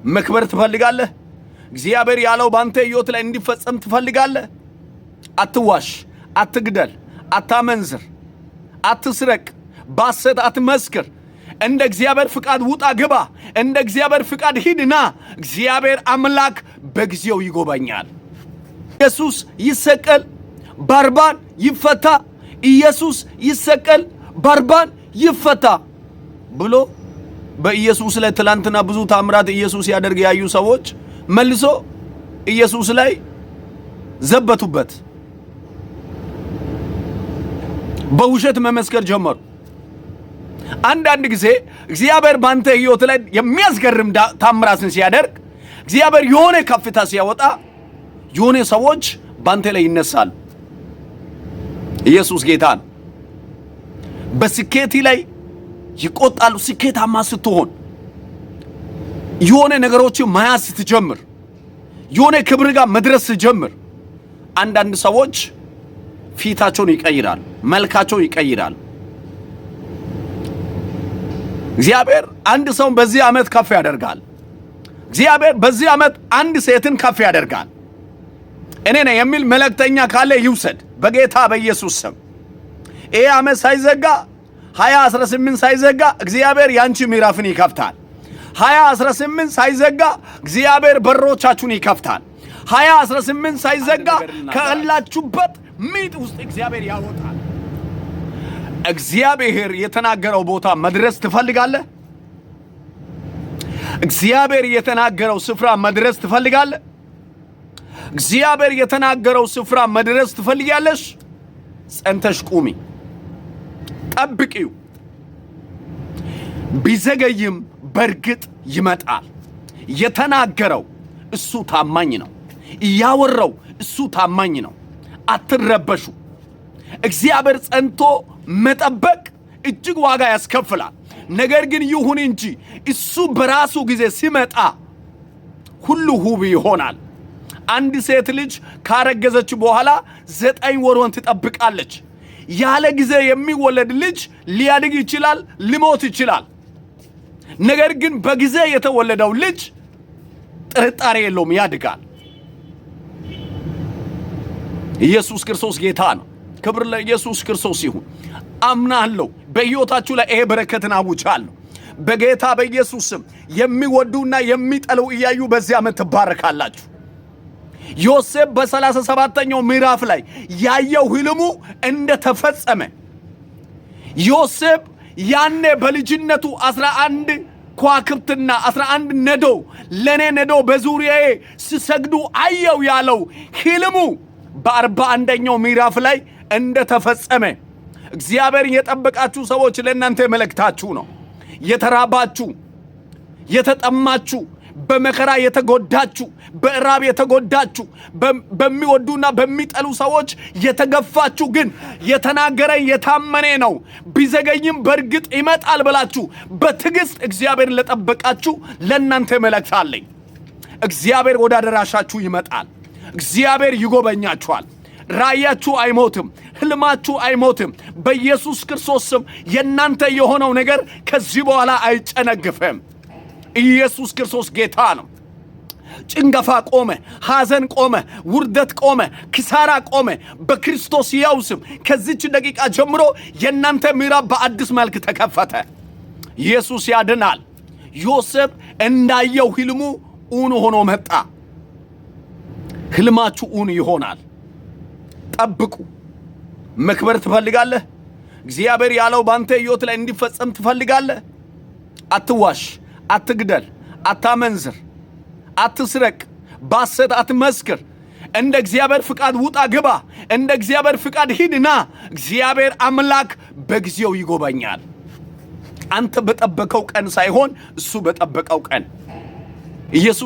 መክበር ትፈልጋለህ? እግዚአብሔር ያለው ባንተ ሕይወት ላይ እንዲፈጸም ትፈልጋለህ? አትዋሽ፣ አትግደል፣ አታመንዝር፣ አትስረቅ፣ በሐሰት አትመስክር። እንደ እግዚአብሔር ፍቃድ ውጣ ግባ፣ እንደ እግዚአብሔር ፍቃድ ሂድና እግዚአብሔር አምላክ በጊዜው ይጎበኛል። ኢየሱስ ይሰቀል፣ ባርባን ይፈታ፣ ኢየሱስ ይሰቀል፣ ባርባን ይፈታ ብሎ በኢየሱስ ላይ ትላንትና ብዙ ታምራት ኢየሱስ ያደርግ ያዩ ሰዎች መልሶ ኢየሱስ ላይ ዘበቱበት፣ በውሸት መመስከር ጀመሩ። አንዳንድ ጊዜ እግዚአብሔር ባንተ ሕይወት ላይ የሚያስገርም ታምራትን ሲያደርግ፣ እግዚአብሔር የሆነ ከፍታ ሲያወጣ የሆነ ሰዎች ባንተ ላይ ይነሳሉ። ኢየሱስ ጌታ ነው። በስኬት ላይ ይቆጣሉ። ስኬታማ ስትሆን የሆነ ነገሮችን መያዝ ስትጀምር፣ የሆነ ክብር ጋር መድረስ ስትጀምር አንዳንድ ሰዎች ፊታቸውን ይቀይራሉ፣ መልካቸውን ይቀይራሉ። እግዚአብሔር አንድ ሰው በዚህ ዓመት ከፍ ያደርጋል። እግዚአብሔር በዚህ ዓመት አንድ ሴትን ከፍ ያደርጋል። እኔ ነኝ የሚል መልእክተኛ ካለ ይውሰድ በጌታ በኢየሱስ ስም። ይሄ ዓመት ሳይዘጋ 2018 ሳይዘጋ እግዚአብሔር ያንቺ ምዕራፍን ይከፍታል። 2018 ሳይዘጋ እግዚአብሔር በሮቻችሁን ይከፍታል። 2018 ሳይዘጋ ካላችሁበት ምጥ ውስጥ እግዚአብሔር ያወጣል። እግዚአብሔር የተናገረው ቦታ መድረስ ትፈልጋለህ? እግዚአብሔር የተናገረው ስፍራ መድረስ ትፈልጋለህ? እግዚአብሔር የተናገረው ስፍራ መድረስ ትፈልጊያለሽ? ጸንተሽ ቁሚ፣ ጠብቂው። ቢዘገይም በርግጥ ይመጣል። የተናገረው እሱ ታማኝ ነው። ያወራው እሱ ታማኝ ነው። አትረበሹ። እግዚአብሔር ጸንቶ መጠበቅ እጅግ ዋጋ ያስከፍላል። ነገር ግን ይሁን እንጂ እሱ በራሱ ጊዜ ሲመጣ ሁሉ ውብ ይሆናል። አንድ ሴት ልጅ ካረገዘች በኋላ 9 ወሯን ትጠብቃለች። ያለ ጊዜ የሚወለድ ልጅ ሊያድግ ይችላል፣ ሊሞት ይችላል። ነገር ግን በጊዜ የተወለደው ልጅ ጥርጣሬ የለውም፣ ያድጋል። ኢየሱስ ክርስቶስ ጌታ ነው። ክብር ለኢየሱስ ክርስቶስ ይሁን። አምናለሁ በሕይወታችሁ ላይ ይሄ በረከትን አውጃለሁ በጌታ በኢየሱስ ስም። የሚወዱና የሚጠሉ እያዩ በዚህ ዓመት ትባረካላችሁ። ዮሴፍ በ37ኛው ምዕራፍ ላይ ያየው ህልሙ እንደተፈጸመ ዮሴፍ ያኔ በልጅነቱ 11 ከዋክብትና 11 ነዶ ለኔ ነዶ በዙሪያዬ ሲሰግዱ አየው ያለው ህልሙ በ41ኛው ምዕራፍ ላይ እንደተፈጸመ እግዚአብሔር የጠበቃችሁ ሰዎች ለእናንተ መልእክታችሁ ነው። የተራባችሁ፣ የተጠማችሁ፣ በመከራ የተጎዳችሁ፣ በእራብ የተጎዳችሁ፣ በሚወዱና በሚጠሉ ሰዎች የተገፋችሁ፣ ግን የተናገረኝ የታመነ ነው ቢዘገይም በርግጥ ይመጣል ብላችሁ በትዕግስት እግዚአብሔር ለጠበቃችሁ ለእናንተ መልእክት አለኝ። እግዚአብሔር ወደ አደራሻችሁ ይመጣል። እግዚአብሔር ይጎበኛችኋል። ራእያችሁ አይሞትም፣ ህልማችሁ አይሞትም። በኢየሱስ ክርስቶስ ስም የእናንተ የሆነው ነገር ከዚህ በኋላ አይጨነግፍም። ኢየሱስ ክርስቶስ ጌታ ነው። ጭንገፋ ቆመ፣ ሐዘን ቆመ፣ ውርደት ቆመ፣ ክሳራ ቆመ። በክርስቶስ ሕያው ስም ከዚች ደቂቃ ጀምሮ የእናንተ ምዕራፍ በአዲስ መልክ ተከፈተ። ኢየሱስ ያድናል። ዮሴፍ እንዳየው ህልሙ እውን ሆኖ መጣ። ህልማችሁ እውን ይሆናል። ጠብቁ። መክበር ትፈልጋለህ? እግዚአብሔር ያለው ባንተ ሕይወት ላይ እንዲፈጸም ትፈልጋለህ? አትዋሽ፣ አትግደል፣ አታመንዝር፣ አትስረቅ፣ በሐሰት አትመስክር። እንደ እግዚአብሔር ፍቃድ ውጣ ግባ፣ እንደ እግዚአብሔር ፍቃድ ሂድና እግዚአብሔር አምላክ በጊዜው ይጎበኛል። አንተ በጠበቀው ቀን ሳይሆን እሱ በጠበቀው ቀን ኢየሱስ